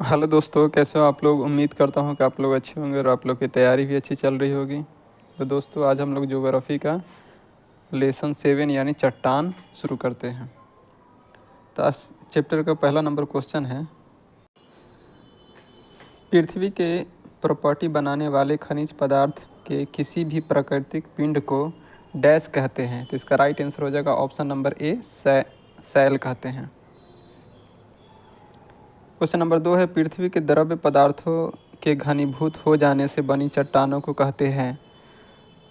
Hello दोस्तों, कैसे हो आप लोग। उम्मीद करता हूँ कि आप लोग अच्छे होंगे और आप लोग की तैयारी भी अच्छी चल रही होगी। तो दोस्तों, आज हम लोग ज्योग्राफी का लेसन 7 यानी चट्टान शुरू करते हैं। तो आज चैप्टर का पहला नंबर क्वेश्चन है, पृथ्वी के प्रॉपर्टी बनाने वाले खनिज पदार्थ के किसी भी प्राकृतिक पिंड को डैश कहते हैं। तो इसका राइट आंसर हो जाएगा ऑप्शन नंबर ए, सैल कहते हैं। क्वेश्चन नंबर 2 है, पृथ्वी के द्रव्य पदार्थों के घनीभूत हो जाने से बनी चट्टानों को कहते हैं।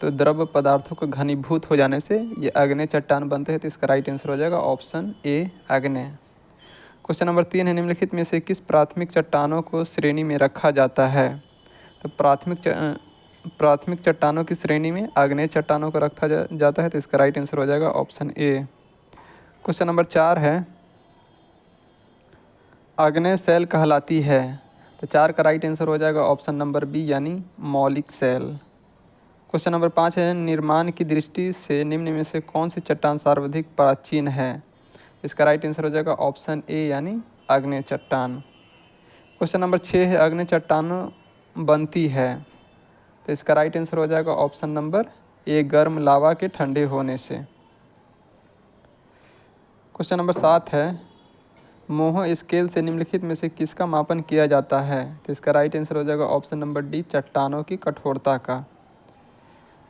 तो द्रव्य पदार्थों के घनीभूत हो जाने से ये आग्नेय चट्टान बनते हैं। तो इसका राइट आंसर हो जाएगा ऑप्शन ए, आग्नेय। क्वेश्चन नंबर 3 है, निम्नलिखित में से किस प्राथमिक चट्टानों को श्रेणी में रखा जाता है। तो प्राथमिक चट्टानों की श्रेणी में आग्नेय चट्टानों को रखा जाता है। तो इसका राइट आंसर हो जाएगा ऑप्शन ए। क्वेश्चन नंबर 4 है, आग्नेय सेल कहलाती है। तो 4 का राइट आंसर हो जाएगा ऑप्शन नंबर बी, यानी मौलिक सेल। क्वेश्चन नंबर 5 है, निर्माण की दृष्टि से निम्न में से कौन सी चट्टान सर्वाधिक प्राचीन है। इसका राइट आंसर हो जाएगा ऑप्शन ए, यानी आग्नेय चट्टान। क्वेश्चन नंबर 6 है, आग्नेय चट्टान बनती है। तो इसका राइट आंसर हो जाएगा ऑप्शन नंबर ए, गर्म लावा के ठंडे होने से। क्वेश्चन नंबर 7 है, मोह स्केल से निम्नलिखित में से किसका मापन किया जाता है। तो इसका राइट आंसर हो जाएगा ऑप्शन नंबर डी, चट्टानों की कठोरता का।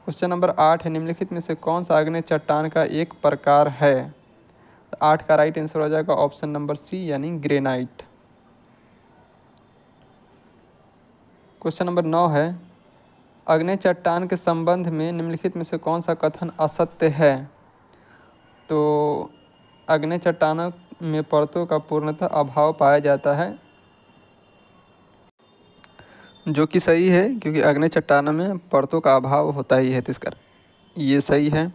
क्वेश्चन नंबर 8 है, निम्नलिखित में से कौन सा आग्नेय चट्टान का एक प्रकार है। 8 का राइट आंसर हो जाएगा ऑप्शन नंबर सी, यानी ग्रेनाइट। क्वेश्चन नंबर 9 है, आग्नेय चट्टान के संबंध में निम्नलिखित में से कौन सा कथन असत्य है। तो आग्नेय चट्टानों में परतों का पूर्णतः अभाव पाया जाता है, जो कि सही है, क्योंकि आग्नेय चट्टानों में परतों का अभाव होता ही है। तो इसका ये सही है।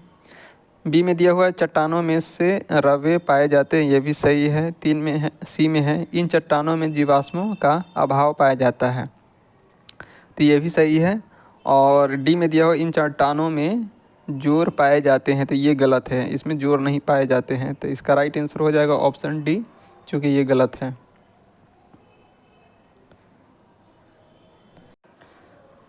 बी में दिया हुआ है, चट्टानों में से रवे पाए जाते हैं, ये भी सही है। 3 में है, सी में है, इन चट्टानों में जीवाश्मों का अभाव पाया जाता है, तो ये भी सही है। और डी में दिया हुआ, इन चट्टानों में जोर पाए जाते हैं, तो ये गलत है, इसमें जोर नहीं पाए जाते हैं। तो इसका राइट आंसर हो जाएगा ऑप्शन डी, चूँकि ये गलत है।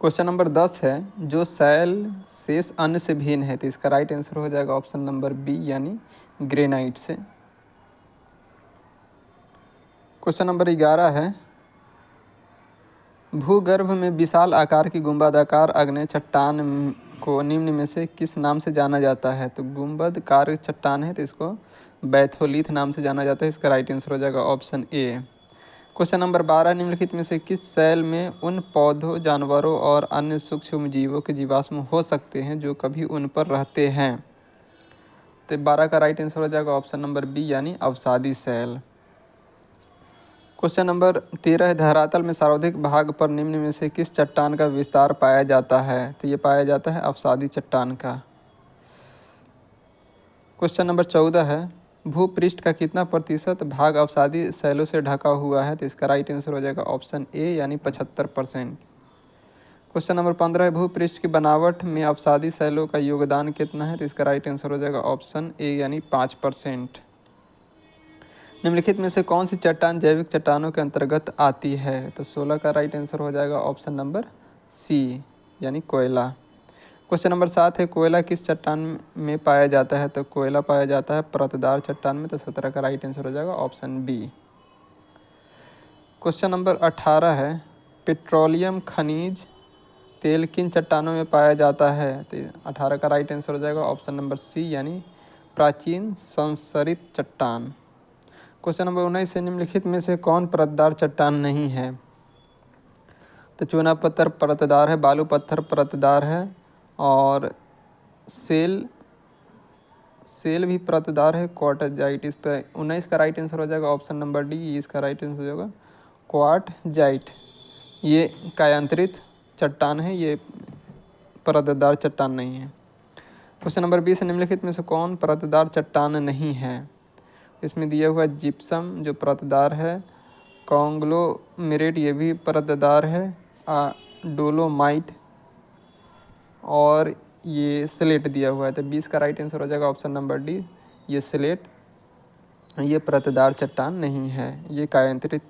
क्वेश्चन नंबर 10 है, जो सैल शेष अन्य से भिन्न है। तो इसका राइट आंसर हो जाएगा ऑप्शन नंबर बी, यानी ग्रेनाइट से। क्वेश्चन नंबर 11 है, भूगर्भ में विशाल आकार की गुंबदाकार आग्नेय चट्टान को निम्न में से किस नाम से जाना जाता है। तो गुंबदकार चट्टान है, तो इसको बैथोलिथ नाम से जाना जाता है। इसका राइट आंसर हो जाएगा ऑप्शन ए। क्वेश्चन नंबर 12, निम्नलिखित में से किस सेल में उन पौधों, जानवरों और अन्य सूक्ष्म जीवों के जीवाश्म हो सकते हैं जो कभी उन पर रहते हैं। तो 12 का राइट आंसर हो जाएगा ऑप्शन नंबर बी, यानी अवसादी सेल। क्वेश्चन नंबर 13 है, धरातल में सर्वाधिक भाग पर निम्न में से किस चट्टान का विस्तार पाया जाता है। तो ये पाया जाता है अवसादी चट्टान का। क्वेश्चन नंबर 14 है, भूपृष्ठ का कितना प्रतिशत भाग अवसादी शैलों से ढका हुआ है। तो इसका राइट आंसर हो जाएगा ऑप्शन ए, यानी 75%। क्वेश्चन नंबर 15 है, भूपृष्ठ की बनावट में अवसादी शैलों का योगदान कितना है। तो इसका राइट आंसर हो जाएगा ऑप्शन ए, यानी 5%। निम्नलिखित में से कौन सी चट्टान जैविक चट्टानों के अंतर्गत आती है। तो 16 का राइट आंसर हो जाएगा ऑप्शन नंबर सी, यानी कोयला। क्वेश्चन नंबर 7 है, कोयला किस चट्टान में पाया जाता है। तो कोयला पाया जाता है परतदार चट्टान में। तो 17 का राइट आंसर हो जाएगा ऑप्शन बी। क्वेश्चन नंबर 18 है, पेट्रोलियम खनिज तेल किन चट्टानों में पाया जाता है। तो 18 का राइट आंसर हो जाएगा ऑप्शन नंबर सी, यानी प्राचीन संसरित चट्टान। क्वेश्चन नंबर 19 है, निम्नलिखित में से कौन परतदार चट्टान नहीं है। तो चूना पत्थर परतदार है, बालू पत्थर परतदार है, और सेल भी परतदार है, क्वार्टजाइट। इस पर 19 का राइट आंसर हो जाएगा ऑप्शन नंबर डी, इसका राइट आंसर हो जाएगा क्वार्टजाइट। ये कायांतरित चट्टान है, ये परतदार चट्टान नहीं है। क्वेश्चन नंबर 20, निम्नलिखित में से कौन परतदार चट्टान नहीं है। इसमें दिया हुआ जिप्सम जो परतदार है, कॉन्ग्लोमेरेट ये भी परतदार है, डोलोमाइट, और ये स्लेट दिया हुआ है। तो 20 का राइट आंसर हो जाएगा ऑप्शन नंबर डी, ये स्लेट। ये परतदार चट्टान नहीं है, ये कायांतरित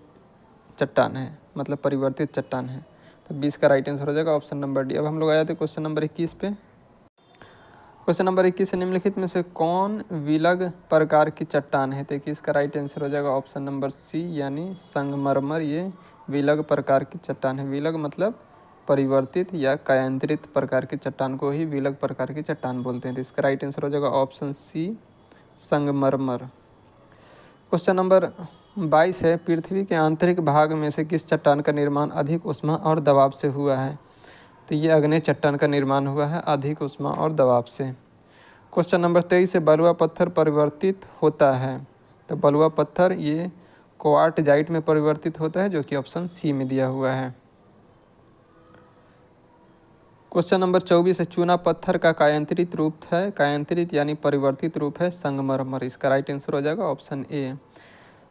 चट्टान है, मतलब परिवर्तित चट्टान है। तो 20 का राइट आंसर हो जाएगा ऑप्शन नंबर डी। अब हम लोग आ जाते हैं क्वेश्चन नंबर 21 पे। क्वेश्चन नंबर 21 निम्नलिखित में से कौन विलग प्रकार की चट्टान है? तो 21 का राइट आंसर हो जाएगा ऑप्शन नंबर सी यानी संगमरमर। ये विलग प्रकार की चट्टान है। विलग मतलब परिवर्तित या कायांतरित प्रकार की चट्टान को ही विलग प्रकार की चट्टान बोलते हैं। तो इसका राइट आंसर हो जाएगा ऑप्शन सी संगमरमर। क्वेश्चन नंबर 22 है, पृथ्वी के आंतरिक भाग में से किस चट्टान का निर्माण अधिक ऊष्मा और दबाव से हुआ है? तो ये अग्नेय चट्टान का निर्माण हुआ है अधिक ऊष्मा और दबाव से। क्वेश्चन नंबर 23 है, बलुआ पत्थर परिवर्तित होता है? तो बलुआ पत्थर ये क्वार्टजाइट में परिवर्तित होता है, जो कि ऑप्शन सी में दिया हुआ है। क्वेश्चन नंबर 24 है, चूना पत्थर का कायांतरित रूप है, कायांतरित यानी परिवर्तित रूप है संगमरमर। इसका राइट आंसर हो जाएगा ऑप्शन ए।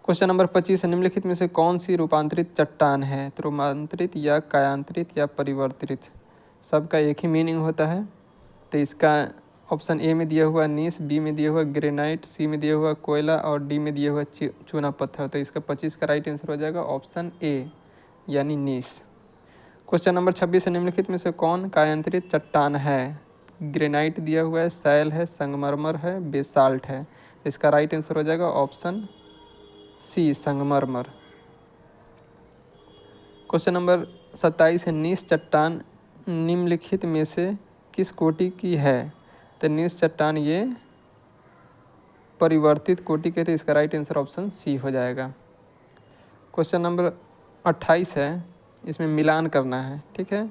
क्वेश्चन नंबर 25 है, निम्नलिखित में से कौन सी रूपांतरित चट्टान है? तो रूपांतरित या कायांतरित या परिवर्तित सबका एक ही मीनिंग होता है। तो इसका ऑप्शन ए में दिया हुआ नीस, बी में दिया हुआ ग्रेनाइट, सी में दिया हुआ कोयला और डी में दिया हुआ चूना पत्थर। तो इसका 25 का राइट आंसर हो जाएगा ऑप्शन ए यानी नीस। क्वेश्चन नंबर 26 है, निम्नलिखित में से कौन कायांतरित चट्टान है? ग्रेनाइट दिया हुआ है, सैल है, संगमरमर है, बेसाल्ट है। इसका राइट आंसर हो जाएगा ऑप्शन सी संगमरमर। क्वेश्चन नंबर 27 है, नीस चट्टान निम्नलिखित में से किस कोटि की है? तो नीस चट्टान ये परिवर्तित कोटि के, तो इसका राइट आंसर ऑप्शन सी हो जाएगा। क्वेश्चन नंबर 28 है, इसमें मिलान करना है, ठीक है।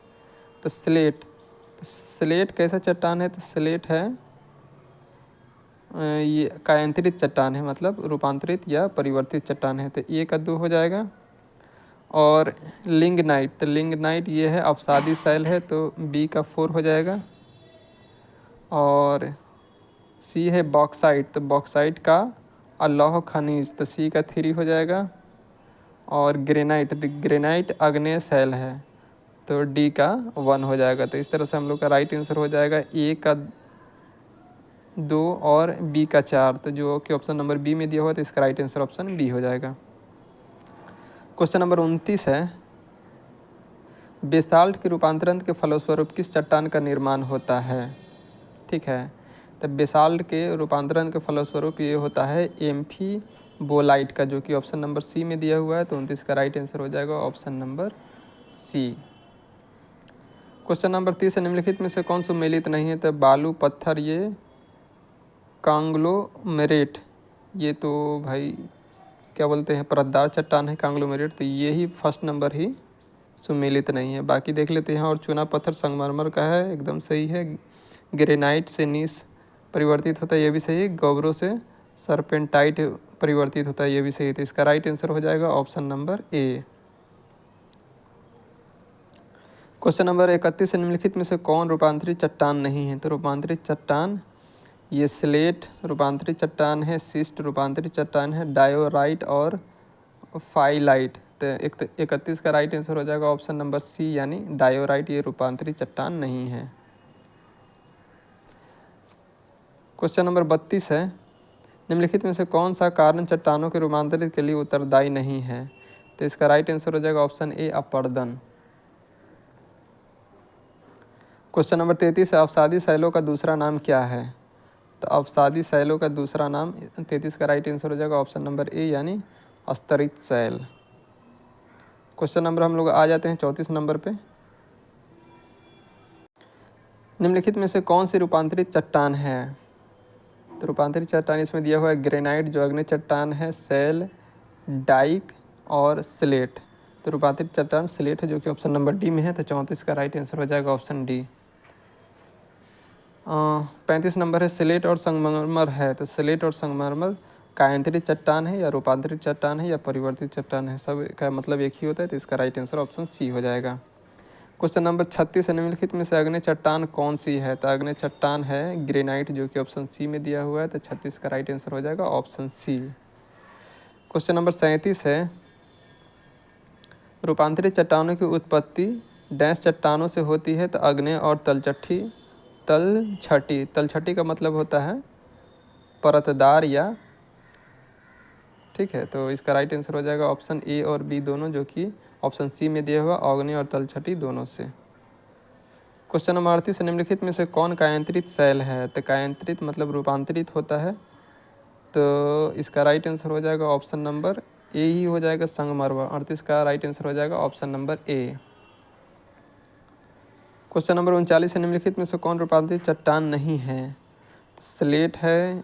तो स्लेट, तो स्लेट कैसा चट्टान है? तो स्लेट है ये कायांतरित चट्टान है, मतलब रूपांतरित या परिवर्तित चट्टान है। तो ए का 2 हो जाएगा। और लिंगनाइट, तो लिंगनाइट ये है अवसादी शैल है, तो बी का 4 हो जाएगा। और सी है बॉक्साइट, तो बॉक्साइट का अल्लाह खनिज, तो सी का 3 हो जाएगा। और ग्रेनाइट, तो ग्रेनाइट अग्नेय शैल है, तो डी का 1 हो जाएगा। तो इस तरह से हम लोग का राइट आंसर हो जाएगा ए का 2 और बी का 4, तो जो कि ऑप्शन नंबर बी में दिया हुआ, तो इसका राइट आंसर ऑप्शन बी हो जाएगा। क्वेश्चन नंबर 29 है, बेसाल्ट के रूपांतरण के फलस्वरूप किस चट्टान का निर्माण होता है? ठीक है, तो बेसाल्ट के रूपांतरण के फलस्वरूप ये होता है एम्फीबोलाइट का, जो कि ऑप्शन नंबर सी में दिया हुआ है। तो 29 का राइट आंसर हो जाएगा option number C. Question number 30 है, निम्नलिखित में से कौन सुमेलित नहीं है? तो बालू पत्थर ये कांग्लोमेरेट, ये तो भाई क्या बोलते हैं परतदार चट्टान है कांग्लोमेरेट, तो ये ही फर्स्ट नंबर ही सुमेलित नहीं है। बाकी देख लेते हैं। और चूना पत्थर संगमरमर का है, एकदम सही है। ग्रेनाइट से नीस परिवर्तित होता है, ये भी सही है। गोबरों से सरपेंटाइट परिवर्तित होता है, ये भी सही है। तो इसका राइट आंसर हो जाएगा option number A. Question number 31 निम्नलिखित में से कौन रूपांतरित चट्टान नहीं है? तो रूपांतरित चट्टान ये स्लेट रूपांतरित चट्टान है, सिस्ट रूपांतरित चट्टान है, डायोराइट और फाइलाइट। तो 31 का राइट आंसर हो जाएगा ऑप्शन नंबर सी यानी डायोराइट, ये रूपांतरित चट्टान नहीं है। क्वेश्चन नंबर 32 है, निम्नलिखित में से कौन सा कारण चट्टानों के रूपांतरित के लिए उत्तरदायी नहीं है? तो इसका राइट आंसर हो जाएगा ऑप्शन ए अपर्दन। क्वेश्चन नंबर 33 है, अवसादी शैलों का दूसरा नाम क्या है? तो अवसादी शैलों का दूसरा नाम 33 का राइट आंसर हो जाएगा ऑप्शन नंबर ए यानी अस्तरित शैल। क्वेश्चन नंबर हम लोग आ जाते हैं 34 नंबर पे। निम्नलिखित में से कौन सी रूपांतरित चट्टान है? तो रूपांतरित चट्टान इसमें दिया हुआ है ग्रेनाइट जो अग्नि चट्टान है, सैल, डाइक और स्लेट। तो रूपांतरित चट्टान स्लेट है, जो कि ऑप्शन नंबर डी में है। तो 34 का राइट आंसर हो जाएगा ऑप्शन डी। 35 नंबर है, स्लेट और संगमरमर है। तो स्लेट और संगमरमर कायांतरित चट्टान है या रूपांतरित चट्टान है या परिवर्तित चट्टान है, सब का मतलब एक ही होता है। तो इसका राइट आंसर ऑप्शन सी हो जाएगा। क्वेश्चन नंबर 36 है, निम्नलिखित में से अग्नि चट्टान कौन सी है? तो अग्नि चट्टान है ग्रेनाइट, जो कि ऑप्शन सी में दिया हुआ है। तो 36 का राइट आंसर हो जाएगा ऑप्शन सी। क्वेश्चन नंबर 37 है, रूपांतरित चट्टानों की उत्पत्ति डैश चट्टानों से होती है? तो अग्नि और तलछटी। तलछटी का मतलब होता है परतदार या ठीक है, तो इसका राइट आंसर हो जाएगा ऑप्शन ए और बी दोनों, जो कि ऑप्शन सी में दिया हुआ आग्नेय और तलछटी दोनों से। क्वेश्चन नंबर 38, निम्नलिखित में से कौन कायांतरित शैल है? तो कायांतरित मतलब रूपांतरित होता है, तो इसका राइट आंसर हो जाएगा ऑप्शन नंबर ए ही हो जाएगा, संगमरमर। 38 का राइट आंसर हो जाएगा option number A. Question number 39 है, निम्नलिखित में से कौन रूपांतरित चट्टान नहीं है? स्लेट है,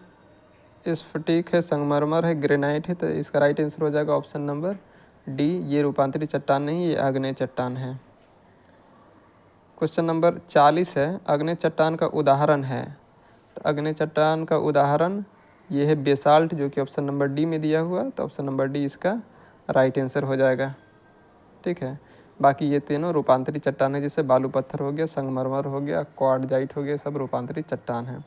स्फटिक है, संगमरमर है, ग्रेनाइट है, तो इसका राइट आंसर हो जाएगा ऑप्शन नंबर डी, ये रूपांतरित चट्टान नहीं, ये आग्नेय चट्टान है। क्वेश्चन नंबर 40 है, आग्नेय चट्टान का उदाहरण है? तो आग्नेय चट्टान का उदाहरण ये है बेसाल्ट, जो कि ऑप्शन नंबर डी में दिया हुआ, तो ऑप्शन नंबर डी इसका राइट आंसर हो जाएगा। ठीक है, बाकी ये तीनों रूपांतरित चट्टान है, जैसे बालू पत्थर हो गया, संगमरमर हो गया, क्वार्टजाइट हो गया, सब रूपांतरित चट्टान है।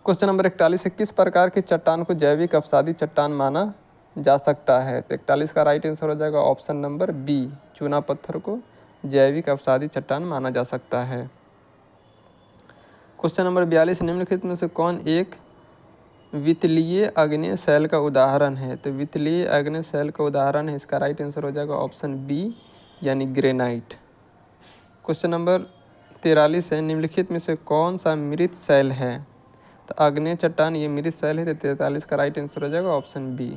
क्वेश्चन नंबर 41 है, किस प्रकार की चट्टान को जैविक अवसादी चट्टान माना जा सकता है? तो 41 का राइट आंसर हो जाएगा ऑप्शन नंबर बी, चूना पत्थर को जैविक अवसादी चट्टान माना जा सकता है। क्वेश्चन नंबर 42, निम्नलिखित में से कौन एक वितलीय आग्नेय शैल का उदाहरण है? तो वितलीय आग्नेय शैल का उदाहरण है, इसका राइट आंसर हो जाएगा ऑप्शन बी, यानी ग्रेनाइट। क्वेश्चन नंबर 43 है, निम्नलिखित में से कौन सा मृत शैल है? तो आग्नेय चट्टान ये मृत शैल है, तो 43 का राइट आंसर हो जाएगा ऑप्शन बी।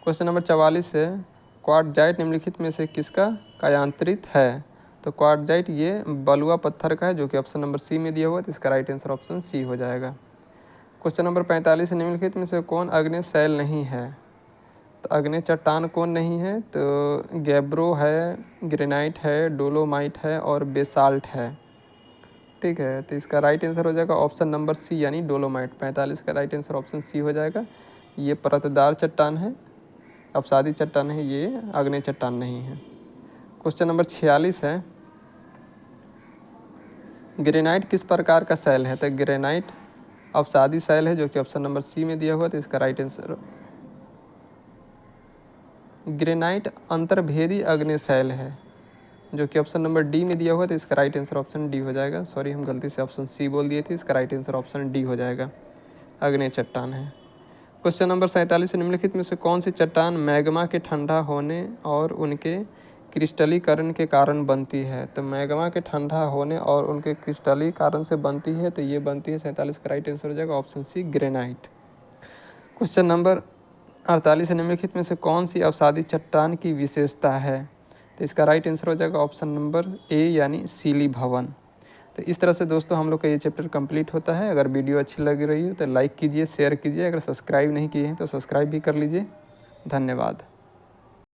क्वेश्चन नंबर 44 है, क्वार्टजाइट निम्नलिखित में से किसका कायांतरित है? तो क्वार्टजाइट ये बलुआ पत्थर का है, जो कि ऑप्शन नंबर सी में दिया हुआ है, तो इसका राइट आंसर ऑप्शन सी हो जाएगा। क्वेश्चन नंबर 45 है, निम्नलिखित में से कौन आग्नेय शैल नहीं है? तो आग्नेय चट्टान कौन नहीं है? तो गैब्रो है, ग्रेनाइट है, डोलोमाइट है और बेसाल्ट है। ठीक है, तो इसका राइट आंसर हो जाएगा ऑप्शन नंबर सी, यानी डोलोमाइट। 45 का राइट आंसर ऑप्शन सी हो जाएगा। ये परतदार चट्टान है, अवसादी चट्टान है, ये आग्नेय चट्टान नहीं है। क्वेश्चन नंबर 46 है, ग्रेनाइट किस प्रकार का शैल है? तो ग्रेनाइट अवसादी शैल है, जो कि ऑप्शन नंबर सी में दिया हुआ, तो इसका राइट आंसर ग्रेनाइट अंतर्भेदी आग्नेय शैल है, जो कि ऑप्शन नंबर डी में दिया हुआ, तो इसका राइट आंसर ऑप्शन डी हो जाएगा। सॉरी, हम गलती से ऑप्शन सी बोल दिए थे, इसका राइट आंसर ऑप्शन डी हो जाएगा, आग्नेय चट्टान है। क्वेश्चन नंबर 47, निम्नलिखित में से कौन सी चट्टान मैग्मा के ठंडा होने और उनके क्रिस्टलीकरण के कारण बनती है? तो मैग्मा के ठंडा होने और उनके क्रिस्टलीकरण से बनती है, तो ये बनती है। 47 का राइट आंसर हो जाएगा option C, granite. Question number 48, निम्नलिखित में से कौन सी अवसादी चट्टान की विशेषता है? तो इसका राइट आंसर हो जाएगा ऑप्शन नंबर ए, यानी सीली भवन। तो इस तरह से दोस्तों हम लोग का ये चैप्टर कंप्लीट होता है। अगर वीडियो अच्छी लग रही हो तो लाइक कीजिए, शेयर कीजिए, अगर सब्सक्राइब नहीं किए हैं तो सब्सक्राइब भी कर लीजिए। धन्यवाद।